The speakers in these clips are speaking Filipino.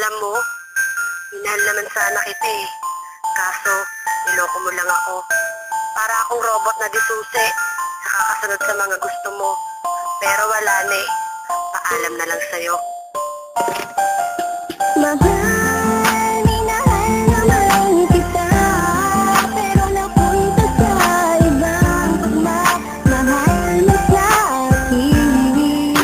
Alam mo, minahal naman sana kita eh. Kaso, niloko mo lang ako. Para akong robot na disusi, nakakasunod sa mga gusto mo. Pero wala na eh. Paalam na lang sa'yo. Mahal, minahal naman kita, pero napunta sa ibang pagmamahal mo sa akin.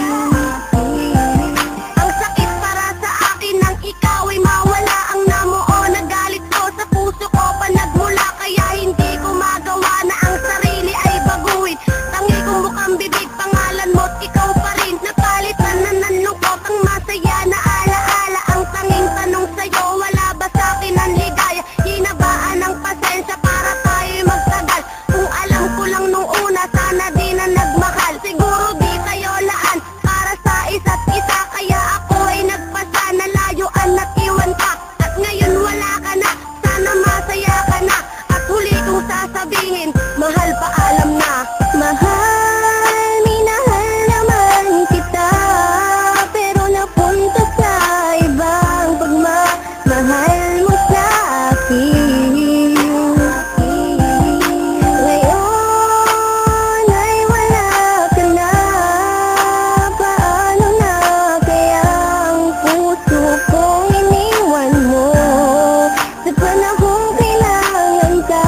Ang sakit para sa akin nang ikaw ay mawala. Ang namuo na galit ko sa puso ko pa nagmula. Kaya hindi ko magawa na ang sarili ay baguhin. Tangi kong mukhang bibig, pangalan mo't ikaw pa rin. Napalitan na nanlungkot ang masaya na alaala. Ang tanging tanong sa'yo, wala ba sa'kin ang ligaya? Hinabaan ng pasensya para tayo'y magtagal. Kung alam ko lang nung una, sana di na nagmahal. Siguro di tayo laan para sa isa't isa. Kaya ako ay nagpasa na layuan at iwan ka. At ngayon wala ka na, sana masaya ka na. At huli kong sasabihin, mahal, paalam na. Mahal, minahal naman kita, pero napunta sa ibang pagmamahal mo sa akin. Ngayon ay wala ka na, paano na kaya ang puso kong iniwan mo sa panahong kailangan ka?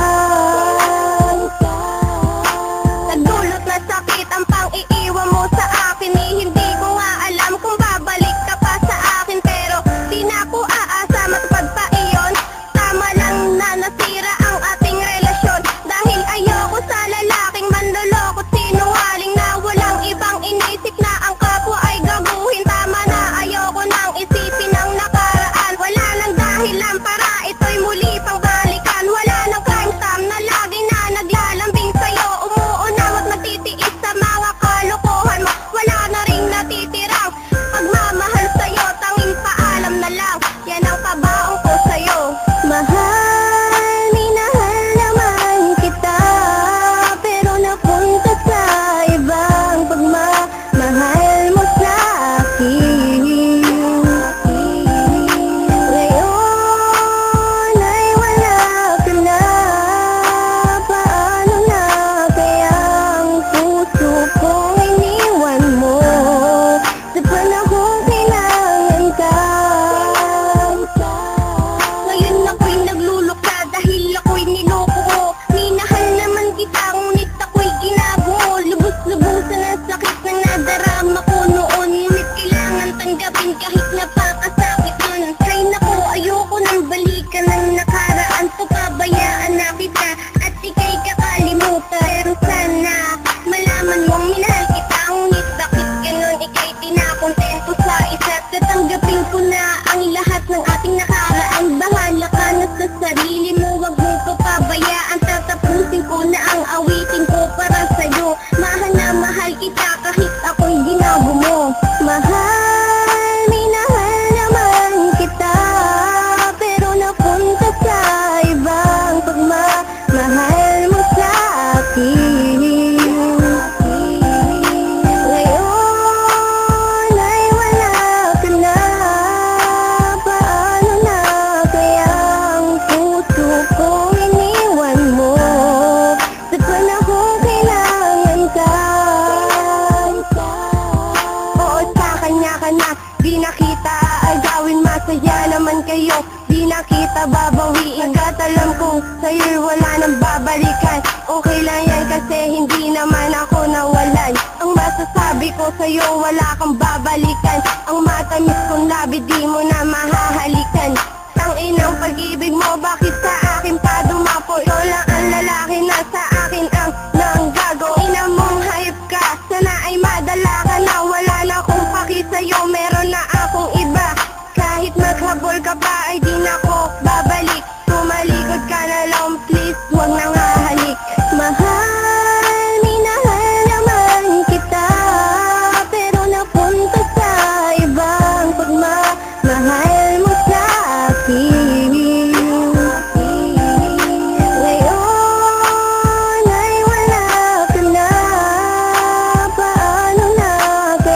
Nagdulot na sakit ang pang-iiwan mo sa akin. Hindi ko nga alam kung babalik ka pa sa akin. Pero di na ako aasa, matupad pa iyon. Tama lang na nasira ang ating relasyon. Dahil ayoko sa lalaking manloloko, sinungaling na walang ibang inisip na ang kapwa ay gaguhin. Tama na, ayoko nang isipin ang nakaraan. Wala nang dahilan para ito'y muli pang balikan. Wala nang crime time na lagi na naglalambing sa'yo. Umuunaw at nagtitiis sa mga kalokohan mo. Wala na ring natitirang pagmamahal sa'yo. Tanging paalam na lang, yan ang pabaong ko sa'yo. Mahal, minahal naman kita, pero napunta sa ibang pagmamahal mo sa akin. Ngayon ay wala ka na, paano na kaya ang puso kong iniwan mo sa panahong kailangan ka? Ngayon ako'y nagluluksa dahil ako'y niloko mo. Minahal naman kita, ngunit ako'y ginabuo. Lubos-lubusan ang sakit na nadarama ko noon. Ngunit kailangan tanggapin kahit napakasakit nun. Ay naku, ayoko nang balikan ng nakaraan. Papabayaan na kita at ika'y kakalimutan. Pero sana malaman mong minahal kita, ngunit bakit ganun ika'y tinakontento sa isa't tatanggapin ko na ang lahat ng ating nakaraan. Bahala ka na sa sarili mo, wag mo papabayaan. Tatapusin ko na ang awitin ko para sa'yo. Mahal na mahal kita kahit ako'y ginabo mo. Mahal, minahal naman kita, pero napunta sa ibang pagmamahal mo sa akin. Ngayon ay wala ka na, paano na kaya ang puso kong iniwan mo sa panahong kailangan ka? Oo, sa kanya ka na, di na kita aagawin. Masaya naman kayo, di na kita babawiin. Kahit alam kong sa'yo'y wala nang babalikan. Okay lang yan kasi hindi naman ako nawalan. Ang masasabi ko sa'yo, wala kang babalikan. Ang matamis kong labi, di mo na mahahawakan.